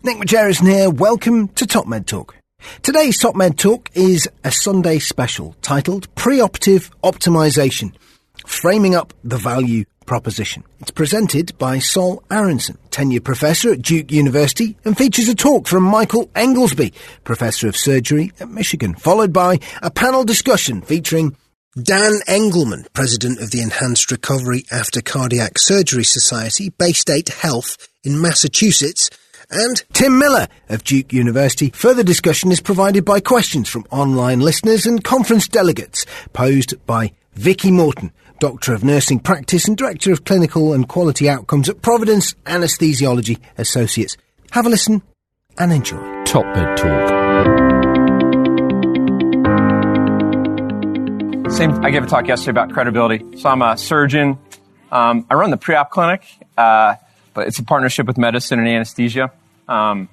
Nick Majerus here. Welcome to Top Med Talk. Today's Top Med Talk is a Sunday special titled Preoperative Optimization, Framing Up the Value Proposition. It's presented by Sol Aronson, tenured professor at Duke University, and features a talk from Michael Englesbe, professor of surgery at Michigan, followed by a panel discussion featuring Dan Engleman, president of the Enhanced Recovery After Cardiac Surgery Society, Baystate Health in Massachusetts, and Tim Miller of Duke University. Further discussion is provided by questions from online listeners and conference delegates posed by Vicki Morton, Doctor of Nursing Practice and Director of Clinical and Quality Outcomes at Providence Anesthesiology Associates. Have a listen and enjoy. Top Med Talk. I gave a talk yesterday about credibility. So I'm a surgeon. I run the pre-op clinic, but it's a partnership with medicine and anesthesia. I'm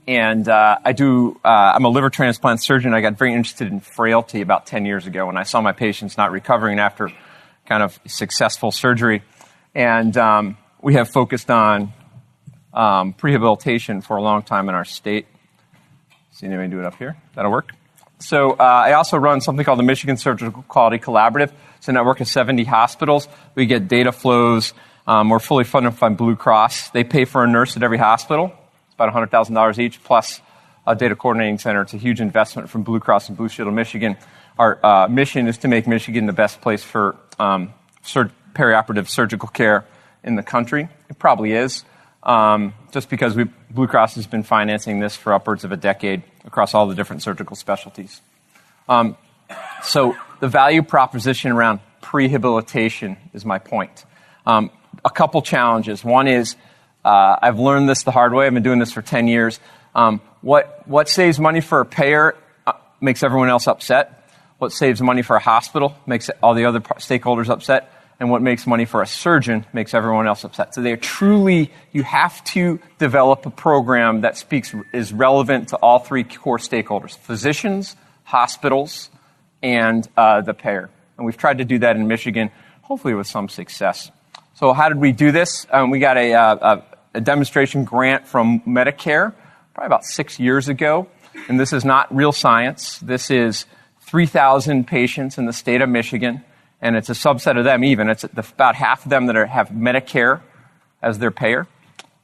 a liver transplant surgeon. I got very interested in frailty about 10 years ago when I saw my patients not recovering after kind of successful surgery. And we have focused on prehabilitation for a long time in our state. See anybody do it up here? That'll work. So I also run something called the Michigan Surgical Quality Collaborative. It's a network of 70 hospitals. We get data flows. We're fully funded by Blue Cross. They pay for a nurse at every hospital. It's about $100,000 each, plus a data coordinating center. It's a huge investment from Blue Cross and Blue Shield of Michigan. Our mission is to make Michigan the best place for perioperative surgical care in the country. It probably is, just because Blue Cross has been financing this for upwards of a decade across all the different surgical specialties. So the value proposition around prehabilitation is my point. A couple challenges. One is I've learned this the hard way. I've been doing this for 10 years. What saves money for a payer makes everyone else upset. What saves money for a hospital makes all the other stakeholders upset. And what makes money for a surgeon makes everyone else upset. So you have to develop a program that is relevant to all three core stakeholders: physicians, hospitals, and the payer. And we've tried to do that in Michigan, hopefully with some success. So how did we do this? We got a demonstration grant from Medicare probably about 6 years ago. And this is not real science. This is 3,000 patients in the state of Michigan. And it's a subset of them even. It's about half of them that have Medicare as their payer.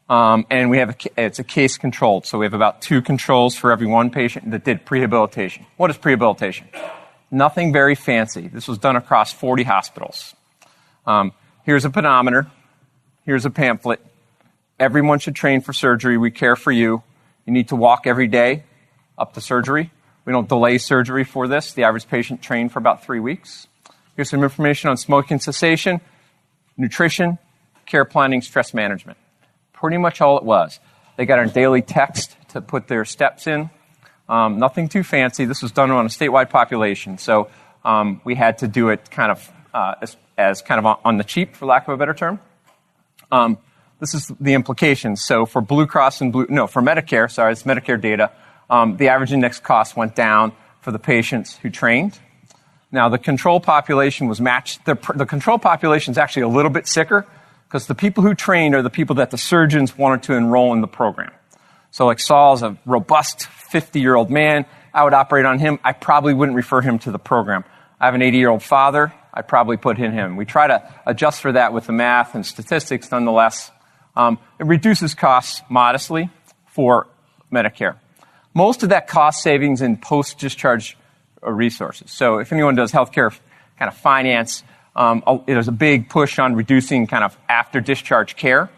And it's a case controlled. So we have about 2 controls for every one patient that did prehabilitation. What is prehabilitation? Nothing very fancy. This was done across 40 hospitals. Here's a pedometer. Here's a pamphlet. Everyone should train for surgery. We care for you. You need to walk every day up to surgery. We don't delay surgery for this. The average patient trained for about 3 weeks. Here's some information on smoking cessation, nutrition, care planning, stress management. Pretty much all it was. They got our daily text to put their steps in. Nothing too fancy. This was done on a statewide population. So we had to do it kind of as kind of on the cheap, for lack of a better term. This is the implications. So for Blue Cross and for Medicare, it's Medicare data, the average index cost went down for the patients who trained. Now, the control population was matched. The control population is actually a little bit sicker because the people who trained are the people that the surgeons wanted to enroll in the program. So like Saul's a robust 50-year-old man. I would operate on him. I probably wouldn't refer him to the program. I have an 80-year-old father. I'd probably put in him. We try to adjust for that with the math and statistics nonetheless. It reduces costs modestly for Medicare. Most of that cost savings in post-discharge resources. So if anyone does healthcare kind of finance, there's a big push on reducing kind of after-discharge care.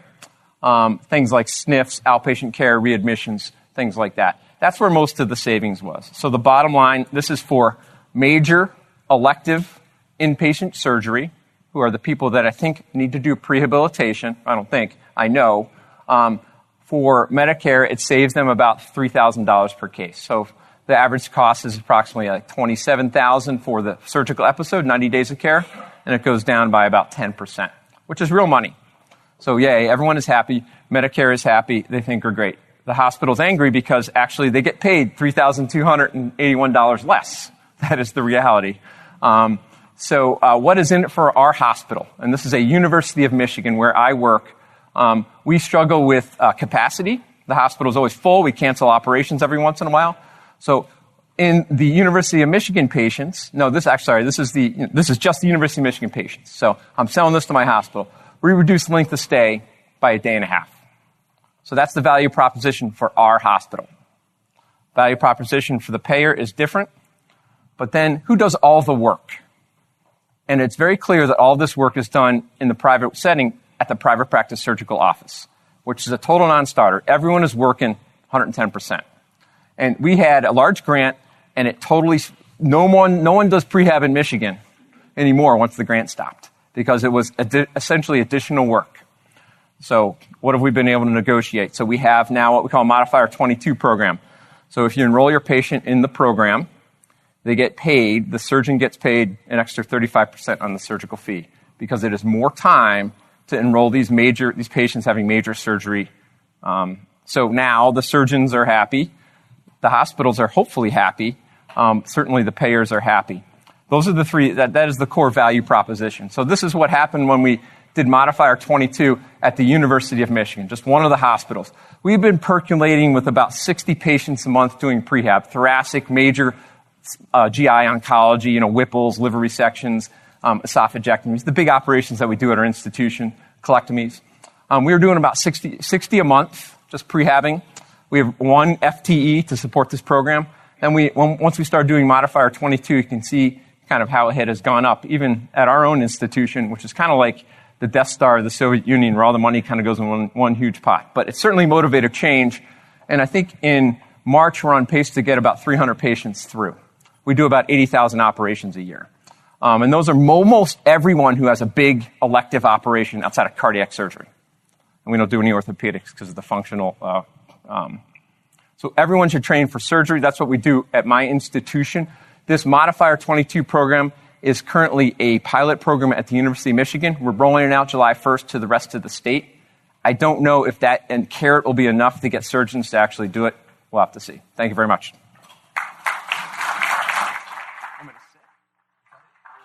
Things like SNFs, outpatient care, readmissions, things like that. That's where most of the savings was. So the bottom line, this is for major elective inpatient surgery, who are the people that I think need to do prehabilitation. I know. For Medicare, it saves them about $3,000 per case. So the average cost is approximately like $27,000 for the surgical episode, 90 days of care, and it goes down by about 10%, which is real money. So yay, everyone is happy. Medicare is happy. They think we're great. The hospital's angry because actually they get paid $3,281 less. That is the reality. So what is in it for our hospital? And this is a University of Michigan where I work. We struggle with capacity. The hospital is always full. We cancel operations every once in a while. So in the University of Michigan patients, this is just the University of Michigan patients. So I'm selling this to my hospital. We reduce length of stay by a day and a half. So that's the value proposition for our hospital. Value proposition for the payer is different, but then who does all the work? And it's very clear that all this work is done in the private setting at the private practice surgical office, which is a total non-starter. Everyone is working 110%. And we had a large grant, and it totally, no one does prehab in Michigan anymore once the grant stopped, because it was essentially additional work. So what have we been able to negotiate? So we have now what we call a Modifier 22 program. So if you enroll your patient in the program, they get paid, the surgeon gets paid an extra 35% on the surgical fee, because it is more time to enroll these patients having major surgery. So now the surgeons are happy, the hospitals are hopefully happy, certainly the payers are happy. Those are the three, that is the core value proposition. So this is what happened when we did Modifier 22 at the University of Michigan, just one of the hospitals. We've been percolating with about 60 patients a month doing prehab, thoracic, major GI oncology, Whipples, liver resections, esophagectomies, the big operations that we do at our institution, colectomies. We were doing about 60 a month, just prehabbing. We have one FTE to support this program. And once we started doing Modifier 22, you can see kind of how it has gone up, even at our own institution, which is kind of like the Death Star of the Soviet Union, where all the money kind of goes in one huge pot. But it certainly motivated change. And I think in March, we're on pace to get about 300 patients through. We do about 80,000 operations a year. And those are almost everyone who has a big elective operation outside of cardiac surgery. And we don't do any orthopedics because of the functional. So everyone should train for surgery. That's what we do at my institution. This Modifier 22 program is currently a pilot program at the University of Michigan. We're rolling it out July 1st to the rest of the state. I don't know if that and carrot will be enough to get surgeons to actually do it. We'll have to see. Thank you very much.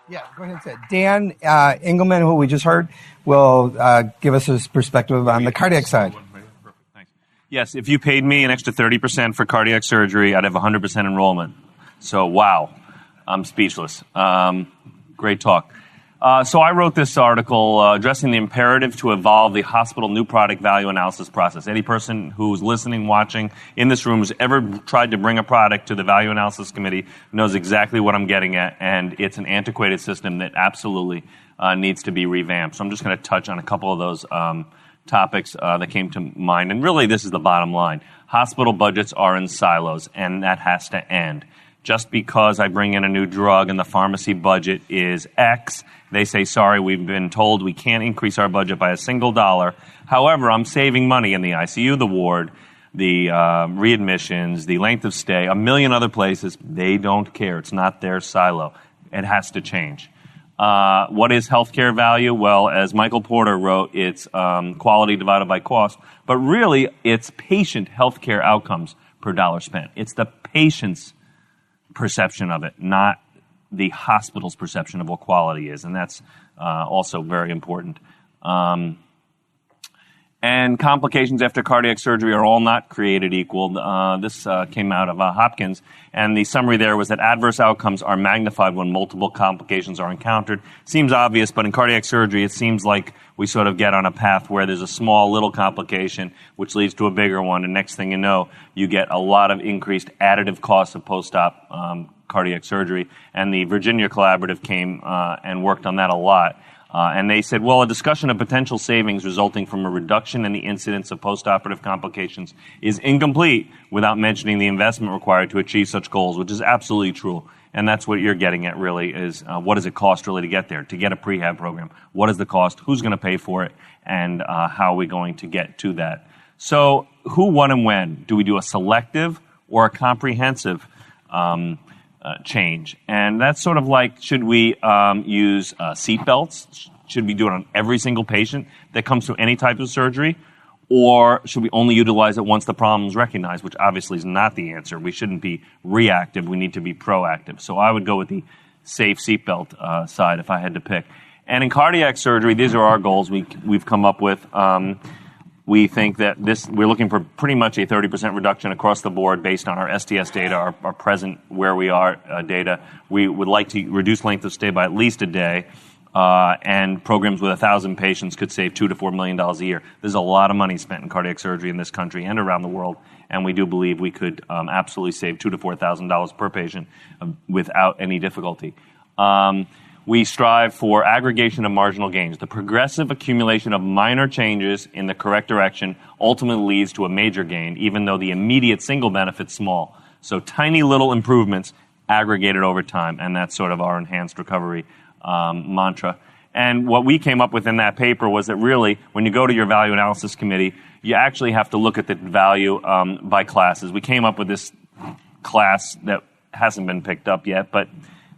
Yeah, go ahead and say it. Dan Engleman, who we just heard, will give us his perspective on the cardiac side. Perfect, thanks. Yes, if you paid me an extra 30% for cardiac surgery, I'd have 100% enrollment. So, wow, I'm speechless. Great talk. So I wrote this article addressing the imperative to evolve the hospital new product value analysis process. Any person who's listening, watching in this room who's ever tried to bring a product to the value analysis committee knows exactly what I'm getting at, and it's an antiquated system that absolutely needs to be revamped. So I'm just going to touch on a couple of those topics that came to mind. And really, this is the bottom line. Hospital budgets are in silos, and that has to end. Just because I bring in a new drug and the pharmacy budget is X, they say, sorry, we've been told we can't increase our budget by a single dollar. However, I'm saving money in the ICU, the ward, the readmissions, the length of stay, a million other places. They don't care. It's not their silo. It has to change. What is healthcare value? Well, as Michael Porter wrote, it's quality divided by cost. But really, it's patient healthcare outcomes per dollar spent. It's the patient's perception of it, not the hospital's perception of what quality is. And that's also very important. And complications after cardiac surgery are all not created equal. This came out of Hopkins, and the summary there was that adverse outcomes are magnified when multiple complications are encountered. Seems obvious, but in cardiac surgery, it seems like we sort of get on a path where there's a small little complication which leads to a bigger one, and next thing you know, you get a lot of increased additive costs of post-op cardiac surgery. And the Virginia Collaborative came and worked on that a lot. And they said, well, a discussion of potential savings resulting from a reduction in the incidence of postoperative complications is incomplete without mentioning the investment required to achieve such goals, which is absolutely true. And that's what you're getting at, really, is what does it cost really to get there, to get a prehab program? What is the cost? Who's going to pay for it? And how are we going to get to that? So who, what, and when? Do we do a selective or a comprehensive change? And that's sort of like, should we use seat belts? Should we do it on every single patient that comes through any type of surgery? Or should we only utilize it once the problem is recognized, which obviously is not the answer. We shouldn't be reactive. We need to be proactive. So I would go with the safe seatbelt side if I had to pick. And in cardiac surgery, these are our goals we've come up with. We think that we're looking for pretty much a 30% reduction across the board based on our STS data, our present where we are data. We would like to reduce length of stay by at least a day, and programs with 1,000 patients could save $2 to $4 million a year. There's a lot of money spent in cardiac surgery in this country and around the world, and we do believe we could absolutely save $2,000 to $4,000 per patient without any difficulty. We strive for aggregation of marginal gains. The progressive accumulation of minor changes in the correct direction ultimately leads to a major gain, even though the immediate single benefit's small. So tiny little improvements aggregated over time, and that's sort of our enhanced recovery mantra. And what we came up with in that paper was that really, when you go to your value analysis committee, you actually have to look at the value by classes. We came up with this class that hasn't been picked up yet, but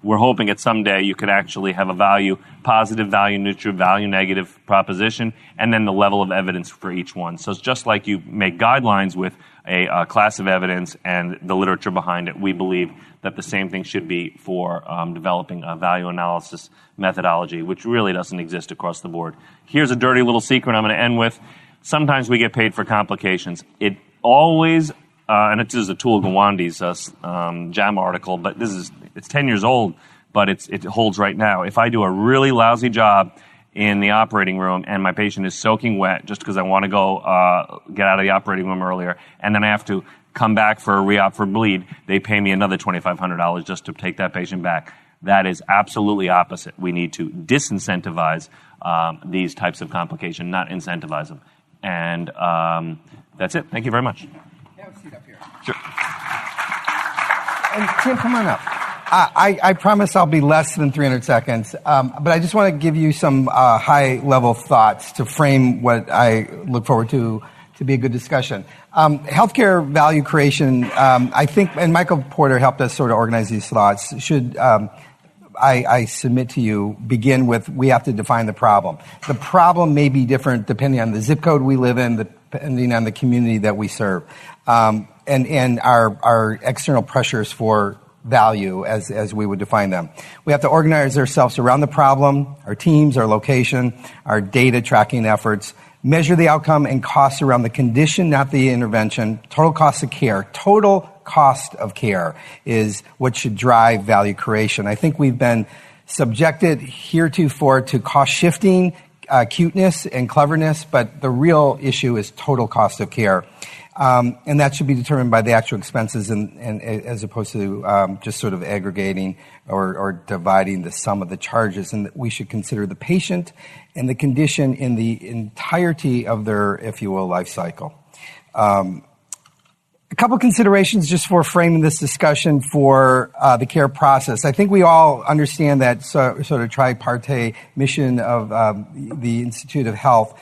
we're hoping that someday you could actually have a value positive, value neutral, value negative proposition, and then the level of evidence for each one. So it's just like you make guidelines with a class of evidence and the literature behind it. We believe that the same thing should be for developing a value analysis methodology, which really doesn't exist across the board. Here's a dirty little secret I'm going to end with. Sometimes we get paid for complications. It always, and it is a Atul Gawande's JAMA article, but it's 10 years old, but it holds right now. If I do a really lousy job in the operating room and my patient is soaking wet just because I want to go get out of the operating room earlier, and then I have to come back for a re-op for bleed, they pay me another $2,500 just to take that patient back. That is absolutely opposite. We need to disincentivize these types of complications, not incentivize them. And that's it. Thank you very much. Have a seat up here. Sure. And Tim, come on up. I promise I'll be less than 300 seconds, but I just want to give you some high-level thoughts to frame what I look forward to be a good discussion. Healthcare value creation, I think, and Michael Porter helped us sort of organize these thoughts, should, I submit to you, begin with we have to define the problem. The problem may be different depending on the zip code we live in, depending on the community that we serve, and our external pressures for value as we would define them. We have to organize ourselves around the problem, our teams, our location, our data tracking efforts, measure the outcome and costs around the condition, not the intervention. Total cost of care. Total cost of care is what should drive value creation. I think we've been subjected heretofore to cost shifting, cuteness and cleverness, but the real issue is total cost of care. And that should be determined by the actual expenses and as opposed to just sort of aggregating or dividing the sum of the charges. And we should consider the patient and the condition in the entirety of their, if you will, life cycle. A couple considerations just for framing this discussion for the care process. I think we all understand that sort of tripartite mission of the Institute of Health,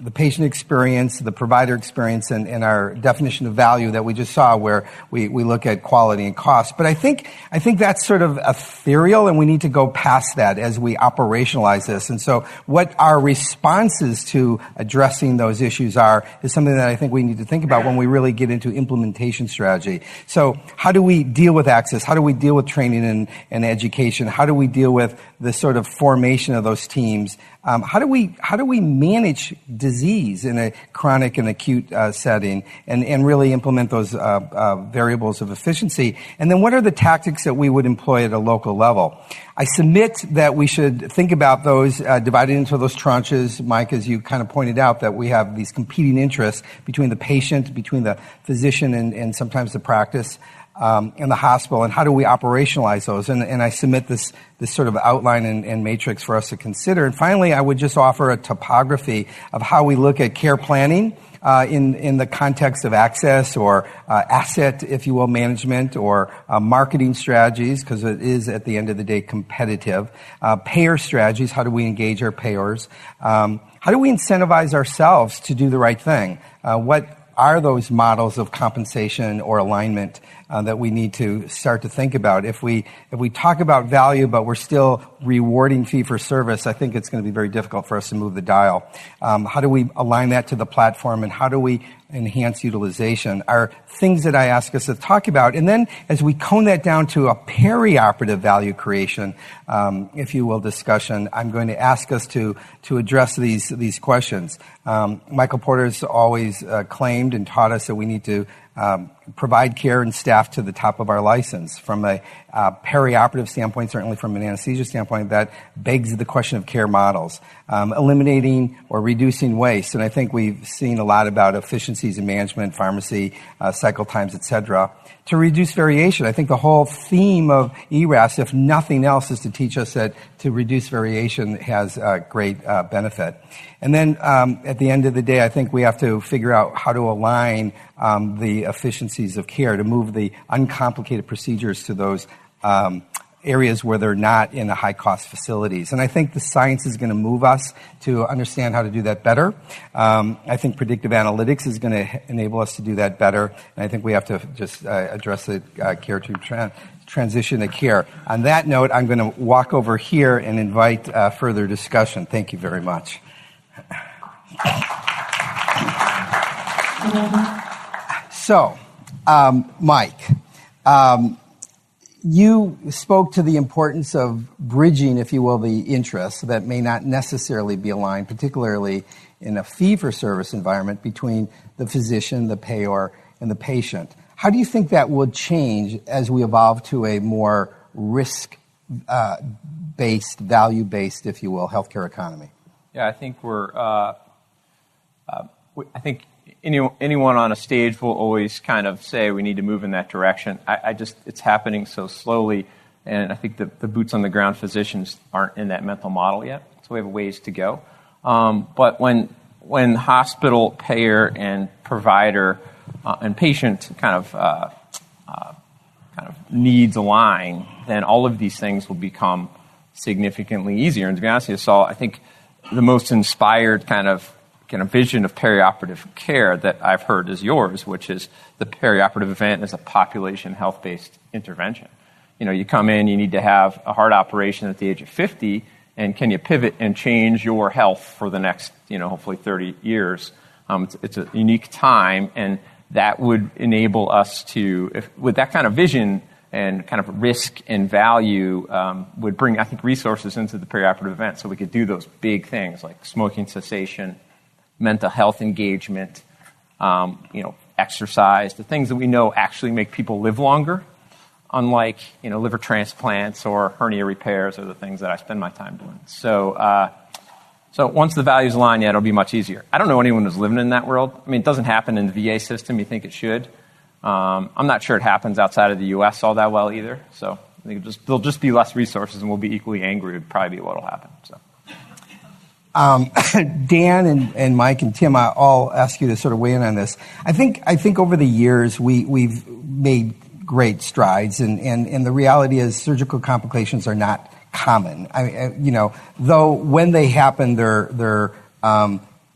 the patient experience, the provider experience, and our definition of value that we just saw, where we look at quality and cost. But I think that's sort of ethereal, and we need to go past that as we operationalize this. And so what our responses to addressing those issues are is something that I think we need to think about when we really get into implementation strategy. So how do we deal with access? How do we deal with training and education? How do we deal with the sort of formation of those teams? How do we manage disease in a chronic and acute setting and really implement those variables of efficiency? And then what are the tactics that we would employ at a local level? I submit that we should think about those divided into those tranches, Mike, as you kind of pointed out, that we have these competing interests between the patient, between the physician and sometimes the practice, in the hospital, and how do we operationalize those? And I submit this sort of outline and matrix for us to consider. And finally, I would just offer a topography of how we look at care planning in the context of access or asset, if you will, management or marketing strategies, because it is, at the end of the day, competitive. Payer strategies, how do we engage our payers? How do we incentivize ourselves to do the right thing? are those models of compensation or alignment that we need to start to think about. If we talk about value, but we're still rewarding fee for service, I think it's going to be very difficult for us to move the dial. How do we align that to the platform, and how do we enhance utilization are things that I ask us to talk about. And then as we cone that down to a perioperative value creation, if you will, discussion, I'm going to ask us to address these questions. Michael Porter's always claimed and taught us that we need to provide care and staff to the top of our license. From a perioperative standpoint, certainly from an anesthesia standpoint, that begs the question of care models. Eliminating or reducing waste, and I think we've seen a lot about efficiencies in management, pharmacy, cycle times, et cetera. To reduce variation, I think the whole theme of ERAS, if nothing else, is to teach us that to reduce variation has great benefit. And then at the end of the day, I think we have to figure out how to align the efficiencies of care, to move the uncomplicated procedures to those areas where they're not in the high-cost facilities. And I think the science is going to move us to understand how to do that better. I think predictive analytics is going to enable us to do that better. And I think we have to just address the care to transition to care. On that note, I'm going to walk over here and invite further discussion. Thank you very much. So, Mike, you spoke to the importance of bridging, if you will, the interests that may not necessarily be aligned, particularly in a fee-for-service environment between the physician, the payer, and the patient. How do you think that would change as we evolve to a more risk-based, value-based, if you will, healthcare economy? Yeah, I think I think anyone on a stage will always kind of say we need to move in that direction. It's happening so slowly, and I think the boots on the ground physicians aren't in that mental model yet, so we have a ways to go. But when hospital, payer, and provider and patient kind of needs align, then all of these things will become significantly easier. And to be honest with you, Sol, I think the most inspired kind of vision of perioperative care that I've heard is yours, which is the perioperative event as a population health-based intervention. You know, you come in, you need to have a heart operation at the age of 50, and can you pivot and change your health for the next, hopefully 30 years? It's a unique time, and that would enable us to, with that kind of vision and kind of risk and value, would bring, I think, resources into the perioperative event so we could do those big things like smoking cessation, mental health engagement, exercise, the things that we know actually make people live longer, unlike, liver transplants or hernia repairs are the things that I spend my time doing. So once the values align, it'll be much easier. I don't know anyone who's living in that world. I mean, it doesn't happen in the VA system. You think it should. I'm not sure it happens outside of the U.S. all that well either. So I think there'll just be less resources, and we'll be equally angry would probably be what'll happen. So. Dan and Mike and Tim, I'll ask you to sort of weigh in on this. I think over the years we've made great strides, and the reality is surgical complications are not common. Though when they happen, they're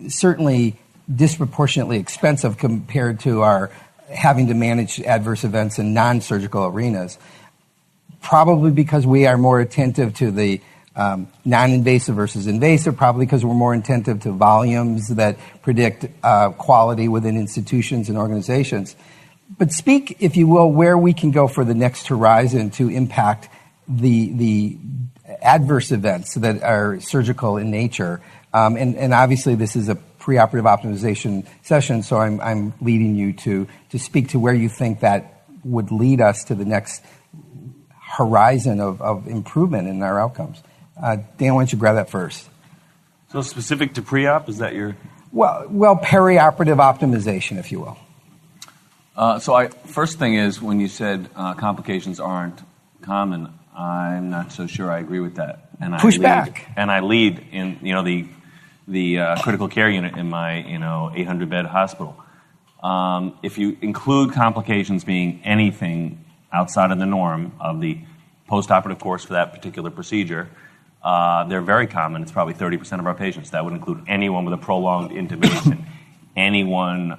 certainly disproportionately expensive compared to our having to manage adverse events in non-surgical arenas. Probably because we are more attentive to the non-invasive versus invasive, probably because we're more attentive to volumes that predict quality within institutions and organizations. But speak, if you will, where we can go for the next horizon to impact the adverse events that are surgical in nature. And obviously this is a preoperative optimization session, so I'm leading you to speak to where you think that would lead us to the next horizon of improvement in our outcomes. Dan, why don't you grab that first? So specific to pre-op, is that your... Well, perioperative optimization, if you will. First thing is, when you said complications aren't common, I'm not so sure I agree with that. And Push back. And I lead in, the critical care unit in my, 800-bed hospital. If you include complications being anything outside of the norm of the post-operative course for that particular procedure, they're very common. It's probably 30% of our patients. That would include anyone with a prolonged intubation. anyone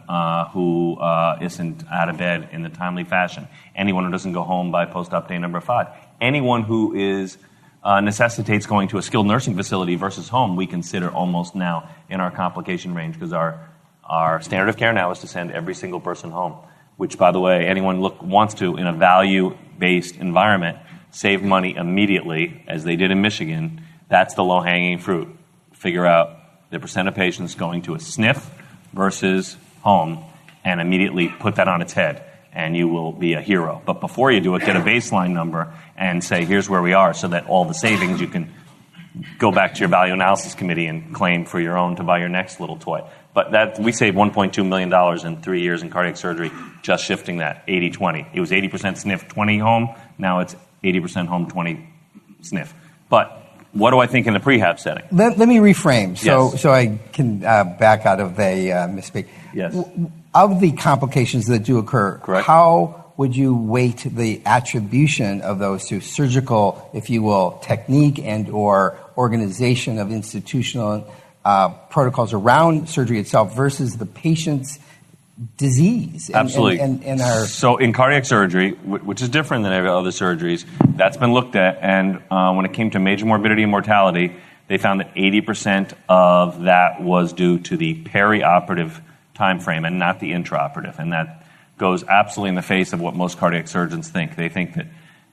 who isn't out of bed in a timely fashion, anyone who doesn't go home by post-op day number 5, anyone who is necessitates going to a skilled nursing facility versus home, we consider almost now in our complication range, because our standard of care now is to send every single person home, which, by the way, anyone wants to, in a value-based environment, save money immediately, as they did in Michigan. That's the low-hanging fruit. Figure out the percent of patients going to a SNF versus home and immediately put that on its head, and you will be a hero. But before you do it, get a baseline number and say, here's where we are, so that all the savings you can go back to your value analysis committee and claim for your own to buy your next little toy. But that we saved $1.2 million in 3 years in cardiac surgery just shifting that 80-20. It was 80% SNF, 20 home. Now it's 80% home, 20 SNF. But what do I think in the prehab setting? Let me reframe Yes. so I can back out of the misspeak. Yes. Of the complications that do occur, Correct. How would you weight the attribution of those to surgical, if you will, technique and or organization of institutional protocols around surgery itself versus the patient's disease? Absolutely. So in cardiac surgery, which is different than every other surgeries, that's been looked at. And when it came to major morbidity and mortality, they found that 80% of that was due to the perioperative time frame and not the intraoperative. And that goes absolutely in the face of what most cardiac surgeons think. They think that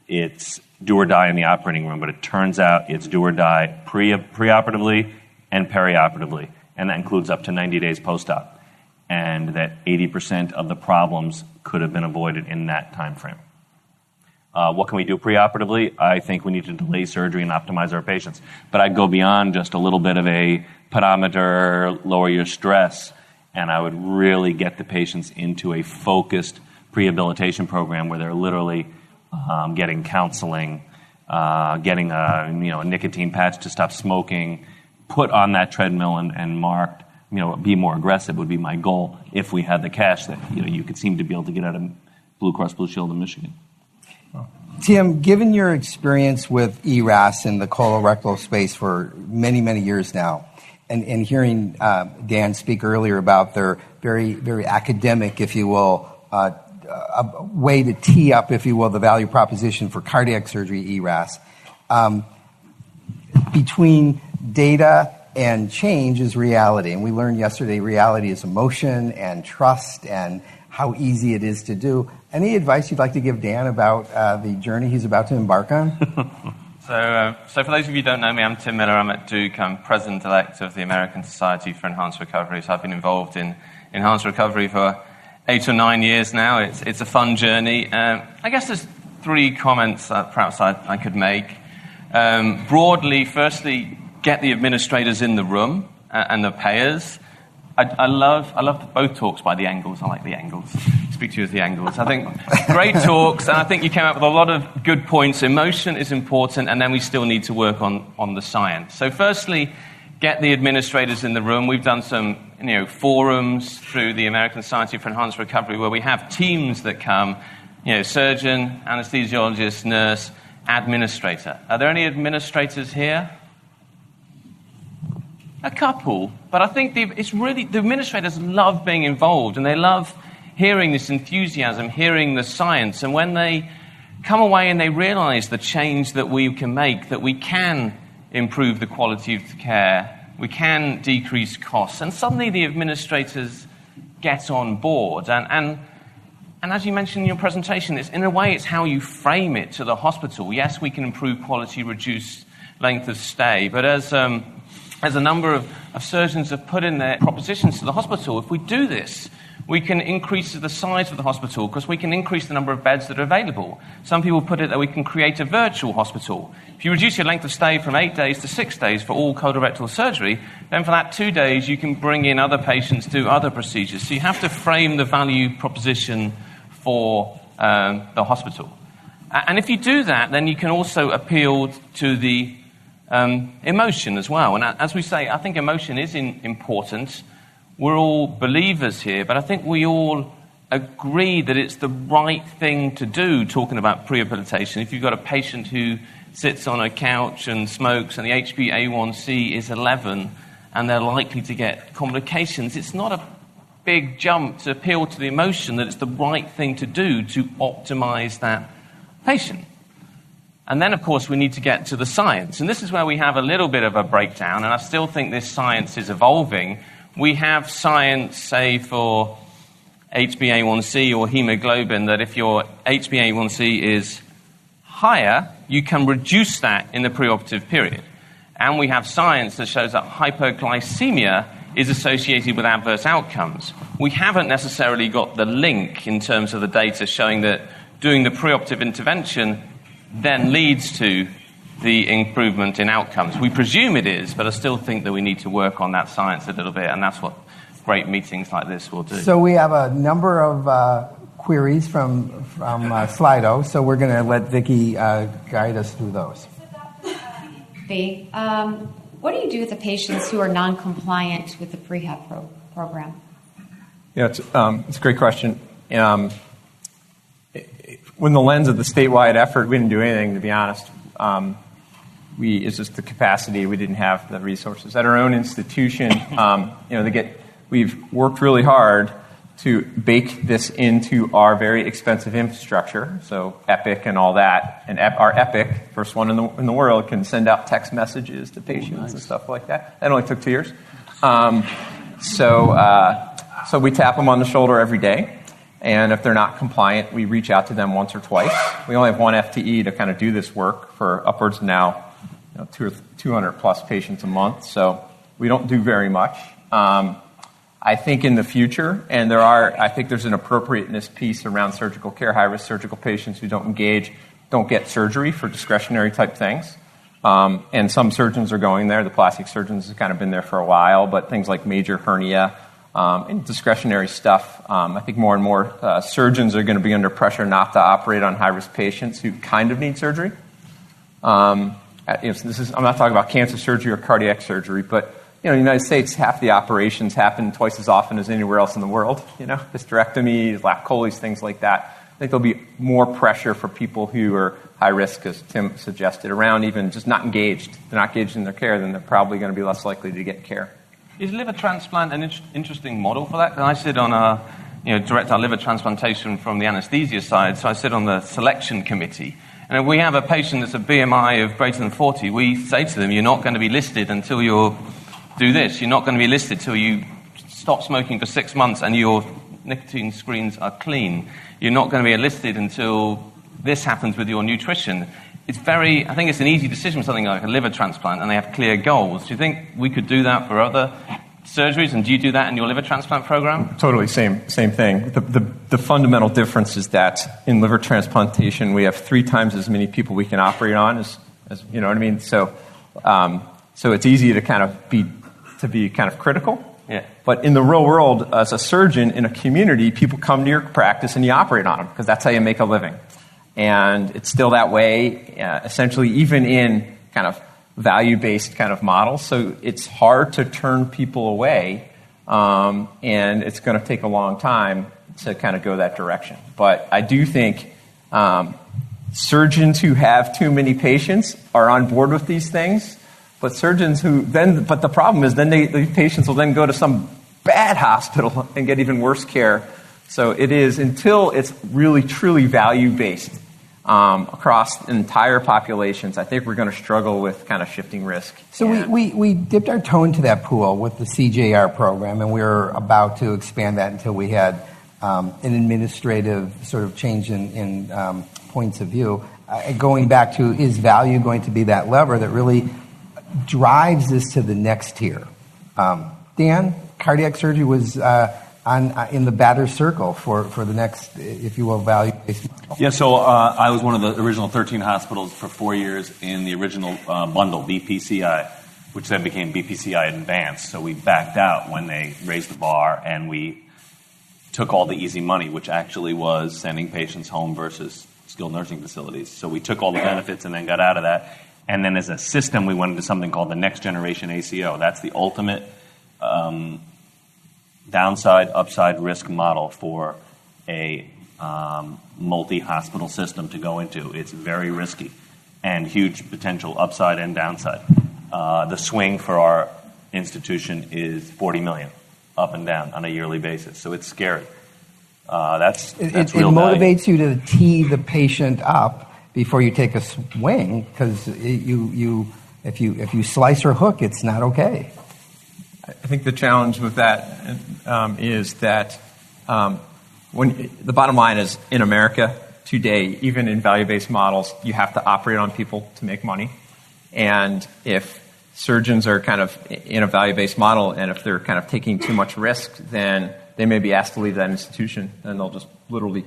it's do or die in the operating room, but it turns out it's do or die preoperatively and perioperatively. And that includes up to 90 days post-op. And that 80% of the problems could have been avoided in that time frame. What can we do preoperatively? I think we need to delay surgery and optimize our patients. But I'd go beyond just a little bit of a pedometer, lower your stress, and I would really get the patients into a focused prehabilitation program where they're literally getting counseling, getting a nicotine patch to stop smoking, put on that treadmill and marked, be more aggressive would be my goal if we had the cash that you could seem to be able to get out of Blue Cross Blue Shield in Michigan. Tim, given your experience with ERAS in the colorectal space for many, many years now, and hearing Dan speak earlier about their very, very academic, if you will, a way to tee up, if you will, the value proposition for cardiac surgery, ERAS, between data and change is reality. And we learned yesterday reality is emotion and trust and how easy it is to do. Any advice you'd like to give Dan about the journey he's about to embark on? So for those of you who don't know me, I'm Tim Miller. I'm at Duke. I'm president-elect of the American Society for Enhanced Recovery. So I've been involved in enhanced recovery for 8 or 9 years now. It's a fun journey. I guess there's 3 comments that perhaps I could make. Broadly, firstly, get the administrators in the room and the payers. I love both talks by the Engels. I like the Engels. Speak to you as the Engels. I think great talks, and I think you came up with a lot of good points. Emotion is important, and then we still need to work on the science. So firstly, get the administrators in the room. We've done some forums through the American Society for Enhanced Recovery where we have teams that come, surgeon, anesthesiologist, nurse, administrator. Are there any administrators here? A couple, but I think the administrators love being involved, and they love hearing this enthusiasm, hearing the science, and when they come away and they realize the change that we can make, that we can improve the quality of care, we can decrease costs, and suddenly the administrators get on board. And as you mentioned in your presentation, in a way it's how you frame it to the hospital. Yes, we can improve quality, reduce length of stay, but as a number of surgeons have put in their propositions to the hospital, if we do this, we can increase the size of the hospital because we can increase the number of beds that are available. Some people put it that we can create a virtual hospital. If you reduce your length of stay from 8 days to 6 days for all colorectal surgery, then for that 2 days you can bring in other patients, do other procedures. So you have to frame the value proposition for the hospital. And if you do that, then you can also appeal to the emotion as well. And as we say, I think emotion is important. We're all believers here, but I think we all agree that it's the right thing to do, talking about prehabilitation. If you've got a patient who sits on a couch and smokes and the HbA1c is 11 and they're likely to get complications, it's not big jump to appeal to the emotion that it's the right thing to do to optimize that patient. And then, of course, we need to get to the science. And this is where we have a little bit of a breakdown, and I still think this science is evolving. We have science, say, for HbA1c or hemoglobin, that if your HbA1c is higher, you can reduce that in the preoperative period. And we have science that shows that hypoglycemia is associated with adverse outcomes. We haven't necessarily got the link in terms of the data showing that doing the preoperative intervention then leads to the improvement in outcomes. We presume it is, but I still think that we need to work on that science a little bit, and that's what great meetings like this will do. So we have a number of queries from Slido, so we're going to let Vicki guide us through those. What do you do with the patients who are non-compliant with the prehab program? Yeah, it's a great question. When the lens of the statewide effort, we didn't do anything, to be honest. It's just the capacity. We didn't have the resources. At our own institution, we've worked really hard to bake this into our very expensive infrastructure, so Epic and all that. And our Epic, first one in the world, can send out text messages to patients and stuff like that. That only took 2 years. So we tap them on the shoulder every day. And if they're not compliant, we reach out to them once or twice. We only have one FTE to kind of do this work for upwards of now 200 plus patients a month. So we don't do very much. I think in the future, and I think there's an appropriateness piece around surgical care, high-risk surgical patients who don't get surgery for discretionary type things. And some surgeons are going there. The plastic surgeons have kind of been there for a while, but things like major hernia and discretionary stuff, I think more and more surgeons are going to be under pressure not to operate on high-risk patients who kind of need surgery. I'm not talking about cancer surgery or cardiac surgery, but in the United States, half the operations happen twice as often as anywhere else in the world. Hysterectomies, lap choles, things like that. I think there'll be more pressure for people who are high risk, as Tim suggested, around even just not engaged. If they're not engaged in their care, then they're probably going to be less likely to get care. Is liver transplant an interesting model for that? I sit on direct our liver transplantation from the anesthesia side, so I sit on the selection committee. And if we have a patient that's a BMI of greater than 40, we say to them, you're not going to be listed until you do this. You're not going to be listed till you stop smoking for 6 months and your nicotine screens are clean. You're not going to be enlisted until this happens with your nutrition. I think it's an easy decision for something like a liver transplant, and they have clear goals. Do you think we could do that for other surgeries, and do you do that in your liver transplant program? Totally, same thing. The fundamental difference is that in liver transplantation, we have 3 times as many people we can operate on as you know what I mean? So it's easy to be kind of critical. Yeah. But in the real world, as a surgeon in a community, people come to your practice and you operate on them because that's how you make a living. And it's still that way, essentially, even in kind of value-based kind of models. So it's hard to turn people away, and it's going to take a long time to kind of go that direction. But I do think surgeons who have too many patients are on board with these things. But the problem is then these patients will then go to some bad hospital and get even worse care. So it is, until it's really truly value-based across entire populations, I think we're going to struggle with kind of shifting risk. So we dipped our toe into that pool with the CJR program, and we were about to expand that until we had an administrative sort of change in points of view. Going back to, is value going to be that lever that really drives this to the next tier? Dan, cardiac surgery was in the batter circle for the next, if you will, value-based model. Yeah, so I was one of the original 13 hospitals for 4 years in the original bundle, BPCI, which then became BPCI Advanced. So we backed out when they raised the bar, and we took all the easy money, which actually was sending patients home versus skilled nursing facilities. So we took all the benefits and then got out of that. And then as a system, we went into something called the next generation ACO. That's the ultimate downside, upside risk model for a multi-hospital system to go into. It's very risky and huge potential upside and downside. The swing for our institution is $40 million. up and down on a yearly basis. So it's scary. That's it real motivates value. you to tee the patient up before you take a swing, because if you slice or hook, it's not okay. I think the challenge with that is that when the bottom line is, in America today, even in value-based models, you have to operate on people to make money. And if surgeons are kind of in a value-based model, and if they're kind of taking too much risk, then they may be asked to leave that institution, and they'll just literally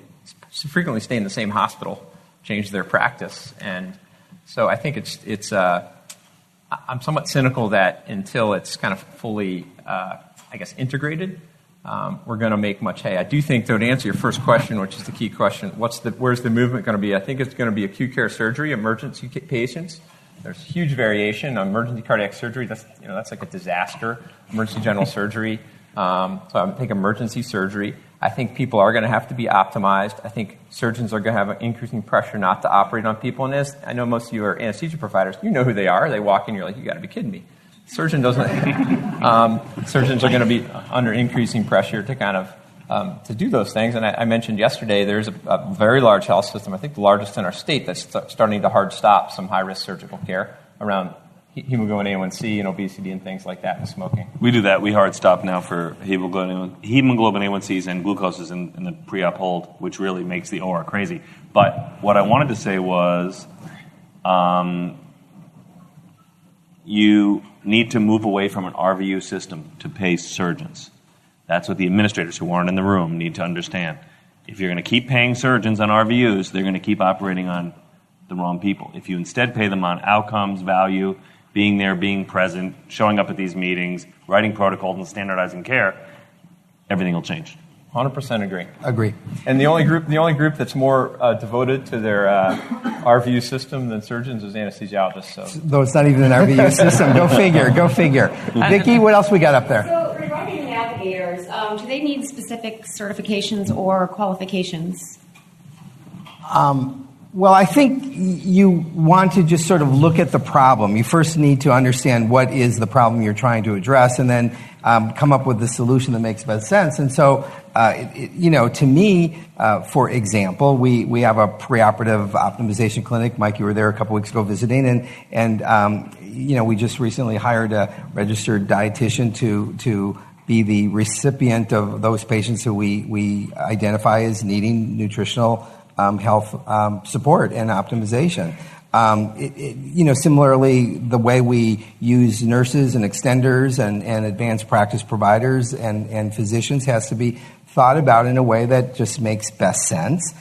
frequently stay in the same hospital, change their practice. And so I think it's I'm somewhat cynical that until it's kind of fully, integrated, we're going to make much hay. I do think, though, to answer your first question, which is the key question, where's the movement going to be? I think it's going to be acute care surgery, emergency patients. There's huge variation. Emergency cardiac surgery, that's like a disaster. Emergency general surgery. So I think emergency surgery. I think people are going to have to be optimized. I think surgeons are going to have an increasing pressure not to operate on people. And as I know most of you are anesthesia providers, you know who they are. They walk in, you're like, you got to be kidding me. Surgeon doesn't. Surgeons are going to be under increasing pressure to kind of to do those things. And I mentioned yesterday there's a very large health system, I think the largest in our state, that's starting to hard stop some high-risk surgical care around hemoglobin A1C and obesity and things like that, and smoking. We do that. We hard stop now for hemoglobin A1Cs and glucoses in the pre-op hold, which really makes the OR crazy. But what I wanted to say was you need to move away from an RVU system to pay surgeons. That's what the administrators who aren't in the room need to understand. If you're going to keep paying surgeons on RVUs, they're going to keep operating on the wrong people. If you instead pay them on outcomes, value, being there, being present, showing up at these meetings, writing protocols and standardizing care, everything will change. 100% agree. Agree. And the only group that's more devoted to their RVU system than surgeons is anesthesiologists. So. Though it's not even an RVU system. Go figure. Vicki, what else we got up there? So regarding the navigators, do they need specific certifications or qualifications? Well, I think you want to just sort of look at the problem. You first need to understand what is the problem you're trying to address, and then come up with the solution that makes best sense. And so, to me, for example, we have a preoperative optimization clinic. Mike, you were there a couple weeks ago visiting, and we just recently hired a registered dietitian to be the recipient of those patients who we identify as needing nutritional health support and optimization. Similarly, the way we use nurses and extenders and advanced practice providers and physicians has to be thought about in a way that just makes best sense,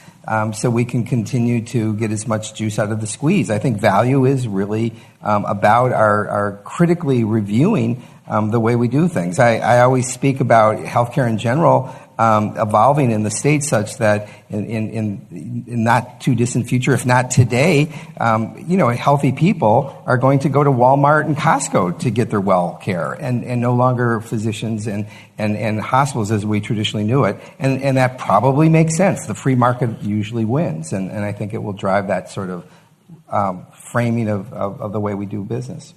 so we can continue to get as much juice out of the squeeze. I think value is really about our critically reviewing the way we do things. I always speak about healthcare in general evolving in the States such that in not too distant future, if not today, healthy people are going to go to Walmart and Costco to get their well care, and no longer physicians and hospitals as we traditionally knew it. And that probably makes sense. The free market usually wins, and I think it will drive that sort of framing of the way we do business.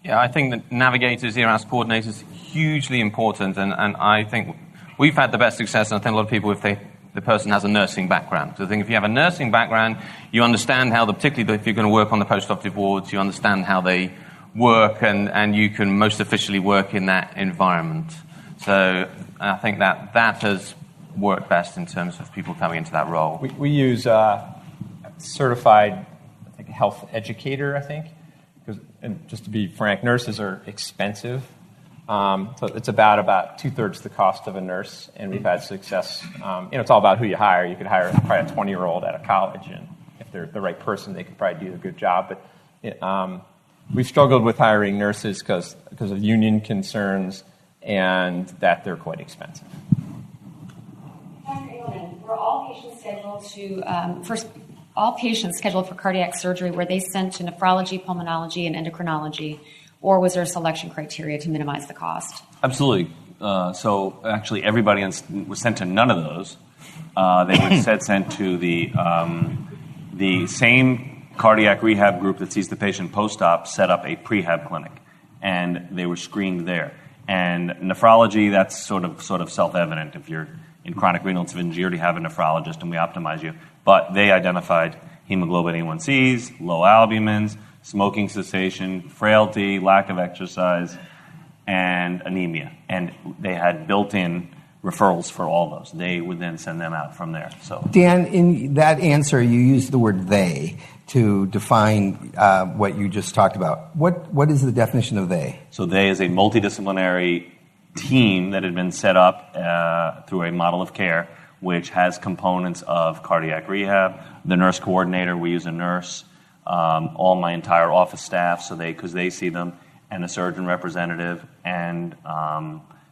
Yeah, I think that navigators, ERAS coordinators, hugely important, and I think we've had the best success, and I think a lot of people, if the person has a nursing background. So I think if you have a nursing background, you understand how, particularly if you're going to work on the post-operative wards, you understand how they work, and you can most efficiently work in that environment. So I think that has worked best in terms of people coming into that role. We use certified, health educator, and just to be frank, nurses are expensive. So it's about 2/3 the cost of a nurse, and we've had success. It's all about who you hire. You could hire probably a 20-year-old out of college, and if they're the right person, they could probably do a good job. But we've struggled with hiring nurses because of union concerns and that they're quite expensive. Dr. Engelmann, were all patients scheduled all patients scheduled for cardiac surgery, were they sent to nephrology, pulmonology, and endocrinology? Or was there a selection criteria to minimize the cost? Absolutely. So actually, everybody was sent to none of those. They were instead sent to the same cardiac rehab group that sees the patient post-op set up a prehab clinic, and they were screened there. And nephrology, that's sort of self-evident. If you're in chronic renal insufficiency, you already have a nephrologist, and we optimize you. But they identified hemoglobin A1Cs, low albumins, smoking cessation, frailty, lack of exercise, and anemia. And they had built-in referrals for all those. They would then send them out from there. So, Dan, in that answer, you used the word "they" to define what you just talked about. What is the definition of "they"? So they is a multidisciplinary team that had been set up through a model of care, which has components of cardiac rehab, the nurse coordinator, we use a nurse, all my entire office staff, because they see them, and a surgeon representative, and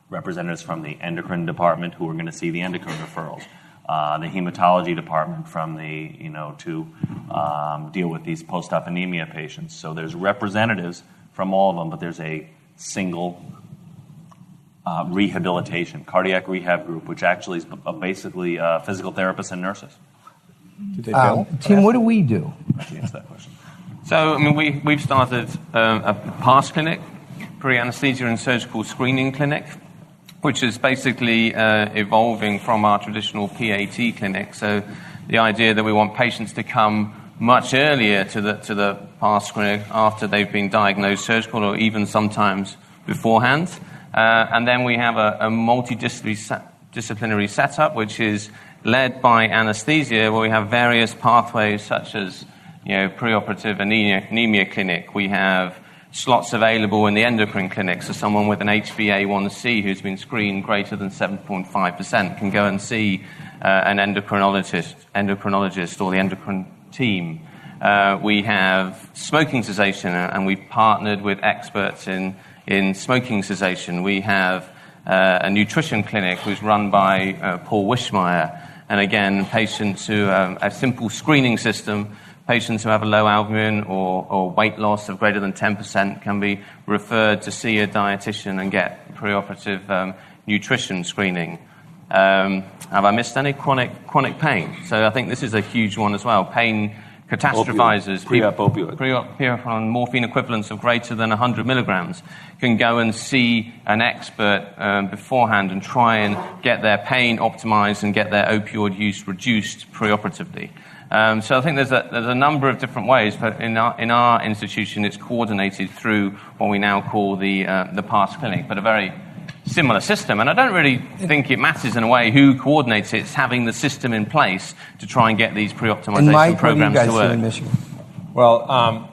representatives from the endocrine department who are going to see the endocrine referrals. The hematology department from to deal with these post-op anemia patients. So there's representatives from all of them, but there's a single rehabilitation, cardiac rehab group, which actually is basically physical therapists and nurses. Do they bill? Tim, what do we do? I can answer that question. So, we've started a PASS clinic, pre-anesthesia and surgical screening clinic, which is basically evolving from our traditional PAT clinic. So the idea that we want patients to come much earlier to the PASS clinic after they've been diagnosed surgical, or even sometimes beforehand. And then we have a multidisciplinary setup, which is led by anesthesia, where we have various pathways such as preoperative anemia clinic. We have slots available in the endocrine clinic, so someone with an HbA1c who's been screened greater than 7.5% can go and see an endocrinologist or the endocrine team. We have smoking cessation, and we've partnered with experts in smoking cessation. We have a nutrition clinic who's run by Paul Wishmeyer, and again, patients who have a simple screening system. Patients who have a low albumin or weight loss of greater than 10% can be referred to see a dietitian and get preoperative nutrition screening. Have I missed any? Chronic pain. So I think this is a huge one as well. Pain catastrophizers. Pre-op opioid. Pre-op on morphine equivalents of greater than 100 milligrams can go and see an expert beforehand and try and get their pain optimized and get their opioid use reduced preoperatively. So I think there's a number of different ways, but in our institution, it's coordinated through what we now call the PASS clinic, but a very similar system. And I don't really think it matters in a way who coordinates it. It's having the system in place to try and get these pre-optimization programs to work. What do you guys do in Michigan? Well,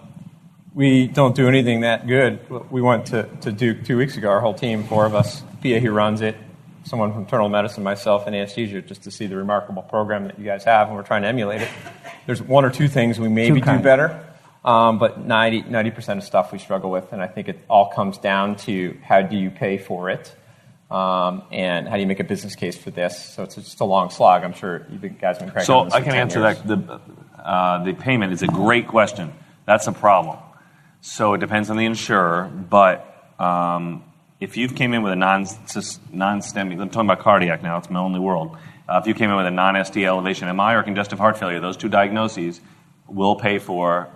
we don't do anything that good. We went to Duke 2 weeks ago, our whole team, 4 of us, PA who runs it, someone from internal medicine, myself, and anesthesia, just to see the remarkable program that you guys have, and we're trying to emulate it. There's 1 or 2 things we maybe do better, but 90% of stuff we struggle with, and I think it all comes down to how do you pay for it, and how do you make a business case for this. So it's just a long slog. I'm sure you guys have been cranking on this So I can answer that. The payment is a great question. That's a problem. So it depends on the insurer, but if you came in with a non-STEMI, I'm talking about cardiac now, it's my only world. If you came in with a non-ST elevation MI or congestive heart failure, those 2 diagnoses will pay for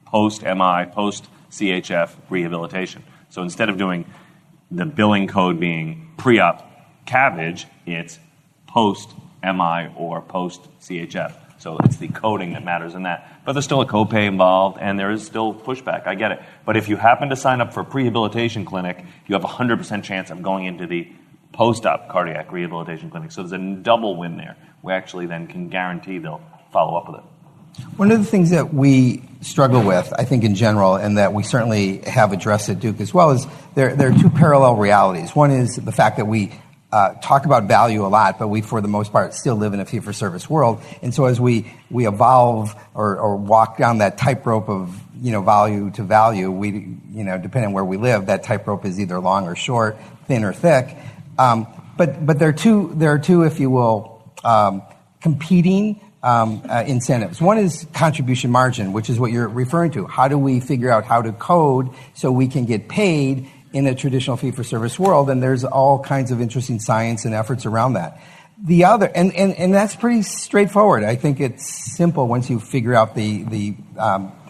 post-MI, post-CHF rehabilitation. So instead of doing the billing code being pre-op CABG, it's post-MI or post-CHF. So it's the coding that matters in that. But there's still a copay involved, and there is still pushback. I get it. But if you happen to sign up for a prehabilitation clinic, you have a 100% chance of going into the post-op cardiac rehabilitation clinic. So there's a double win there. We actually then can guarantee they'll follow up with it. One of the things that we struggle with, I think in general, and that we certainly have addressed at Duke as well, is there are 2 parallel realities. One is the fact that we talk about value a lot, but we, for the most part, still live in a fee-for-service world. And so as we evolve or walk down that tightrope of, value to value, we, depending on where we live, that tightrope is either long or short, thin or thick. But there are two, if you will, competing incentives. One is contribution margin, which is what you're referring to. How do we figure out how to code so we can get paid in a traditional fee-for-service world? And there's all kinds of interesting science and efforts around that. The other, and that's pretty straightforward. I think it's simple once you figure out the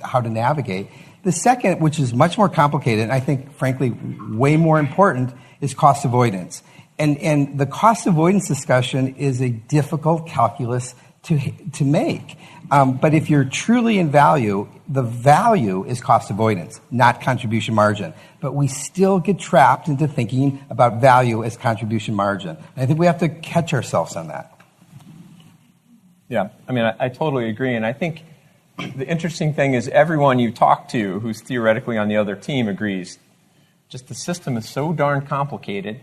how to navigate. The second, which is much more complicated, and I think, frankly, way more important, is cost avoidance. And the cost avoidance discussion is a difficult calculus to make. But if you're truly in value, the value is cost avoidance, not contribution margin. But we still get trapped into thinking about value as contribution margin. And I think we have to catch ourselves on that. Yeah, I mean, I totally agree. And I think the interesting thing is everyone you talk to who's theoretically on the other team agrees just the system is so darn complicated,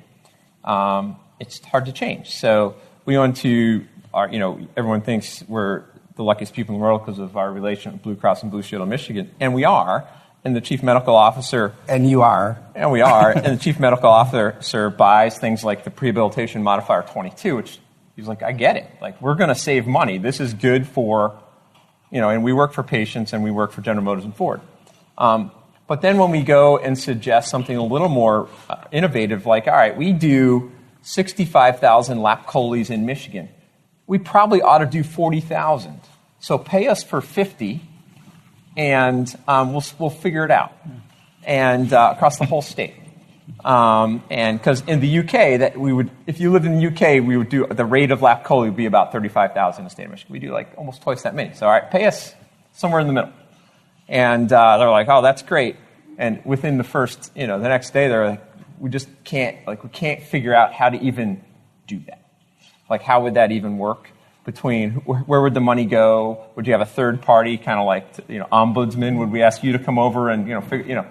it's hard to change. So we want to, everyone thinks we're the luckiest people in the world because of our relation with Blue Cross and Blue Shield of Michigan, and we are. And the chief medical officer... And you are. And we are. And the chief medical officer buys things like the prehabilitation modifier 22, which he's like, I get it. Like, we're going to save money. This is good for, and we work for patients and we work for General Motors and Ford. But then when we go and suggest something a little more innovative, like, all right, we do 65,000 lap choles in Michigan. We probably ought to do 40,000. So pay us for 50, and we'll figure it out, and across the whole state. And because in the UK, that we would, if you lived in the UK, we would do the rate of lap chole would be about 35,000 in the state of Michigan. We do like almost twice that many. So all right, pay us somewhere in the middle. And they're like, oh, that's great. And within the first, the next day, they're like, we can't figure out how to even do that. Like, how would that even work? Between where would the money go? Would you have a third party, kind of like ombudsman? Would we ask you to come over and figure?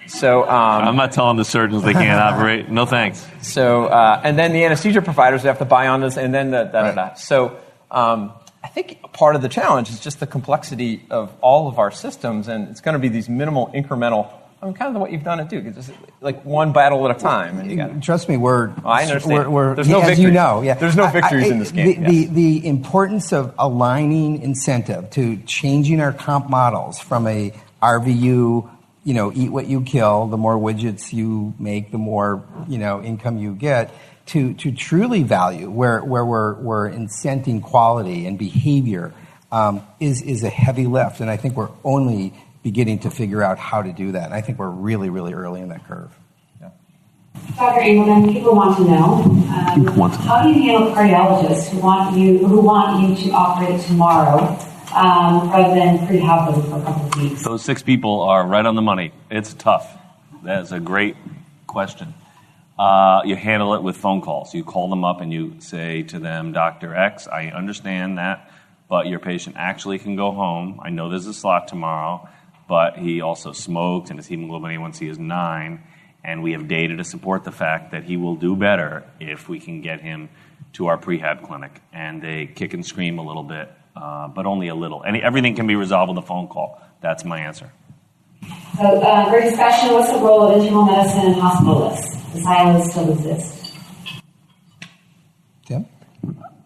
So I'm not telling the surgeons they can't operate. No thanks. So and then the anesthesia providers have to buy on this, and then da. So I think part of the challenge is just the complexity of all of our systems, and it's going to be these minimal incremental. Kind of what you've done at Duke. It's just like one battle at a time. And trust me, I understand. There's no victories. There's no victories in this game. The importance of aligning incentive to changing our comp models from a RVU, eat what you kill, the more widgets you make, the more, income you get, to truly value, where we're incenting quality and behavior, is a heavy lift. And I think we're only beginning to figure out how to do that. And I think we're really, really early in that curve. Yeah. Dr. Engelmann, people want to know, how do you handle cardiologists who want you to operate tomorrow rather than prehab them for a couple of weeks? Those 6 people are right on the money. It's tough. That is a great question. You handle it with phone calls. You call them up and you say to them, Dr. X, I understand that, but your patient actually can go home. I know there's a slot tomorrow, but he also smoked and his hemoglobin A1C is 9, and we have data to support the fact that he will do better if we can get him to our prehab clinic. And they kick and scream a little bit, but only a little. And everything can be resolved with a phone call. That's my answer. So, great discussion. What's the role of internal medicine and hospitalists? Does silos still exist? Tim?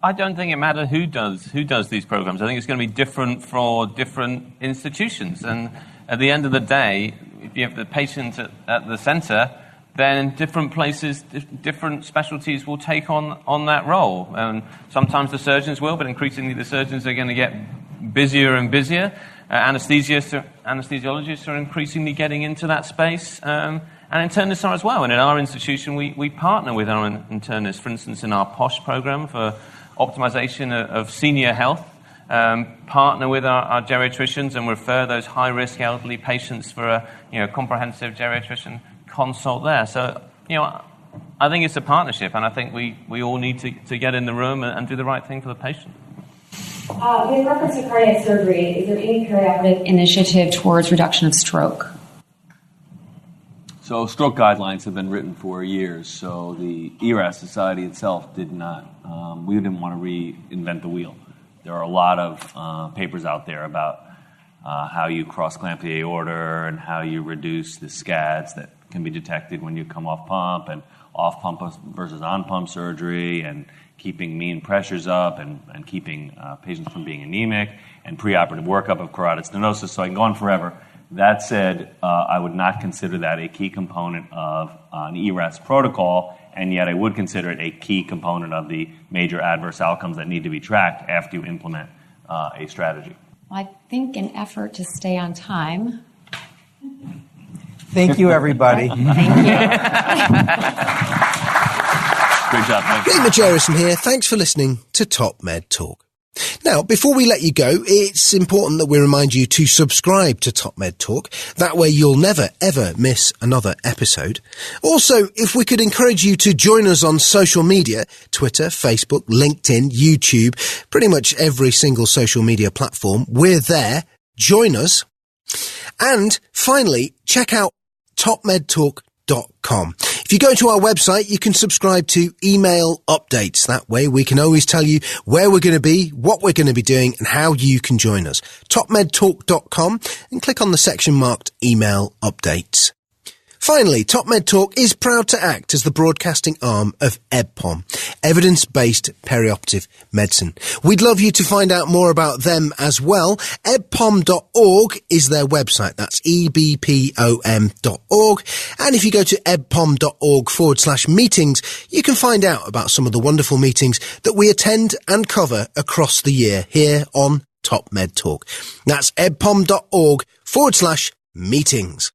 I don't think it matters who does these programs. I think it's going to be different for different institutions. And at the end of the day, if you have the patient at the center, then different places, different specialties will take on that role. And sometimes the surgeons will, but increasingly the surgeons are going to get busier and busier. Anesthesiologists are increasingly getting into that space. And internists are as well. And in our institution, we partner with our internists. For instance, in our POSH program for optimization of senior health, partner with our geriatricians and refer those high-risk elderly patients for a comprehensive geriatrician consult there. So, I think it's a partnership, and I think we all need to get in the room and do the right thing for the patient. With reference to cardiac surgery, is there any perioperative initiative towards reduction of stroke? So stroke guidelines have been written for years. So the ERAS Society itself did not. We didn't want to reinvent the wheel. There are a lot of papers out there about how you cross-clamp the aorta and how you reduce the scads that can be detected when you come off pump, and off-pump versus on-pump surgery, and keeping mean pressures up and keeping patients from being anemic, and preoperative workup of carotid stenosis. So I can go on forever. That said, I would not consider that a key component of an ERAS protocol, and yet I would consider it a key component of the major adverse outcomes that need to be tracked after you implement a strategy. I think an effort to stay on time. Thank you, everybody. Thank you. Great job. Thank you. Lee Majerison here. Thanks for listening to Top Med Talk. Now, before we let you go, it's important that we remind you to subscribe to Top Med Talk. That way you'll never, ever miss another episode. Also, if we could encourage you to join us on social media, Twitter, Facebook, LinkedIn, YouTube, pretty much every single social media platform, we're there. Join us. And finally, check out topmedtalk.com. If you go to our website, you can subscribe to email updates. That way we can always tell you where we're going to be, what we're going to be doing, and how you can join us. topmedtalk.com and click on the section marked email updates. Finally, Top Med Talk is proud to act as the broadcasting arm of EBPOM, Evidence-Based Perioperative Medicine. We'd love you to find out more about them as well. ebpom.org is their website. That's ebpom.org. And if you go to ebpom.org/meetings, you can find out about some of the wonderful meetings that we attend and cover across the year here on Top Med Talk. That's ebpom.org/meetings.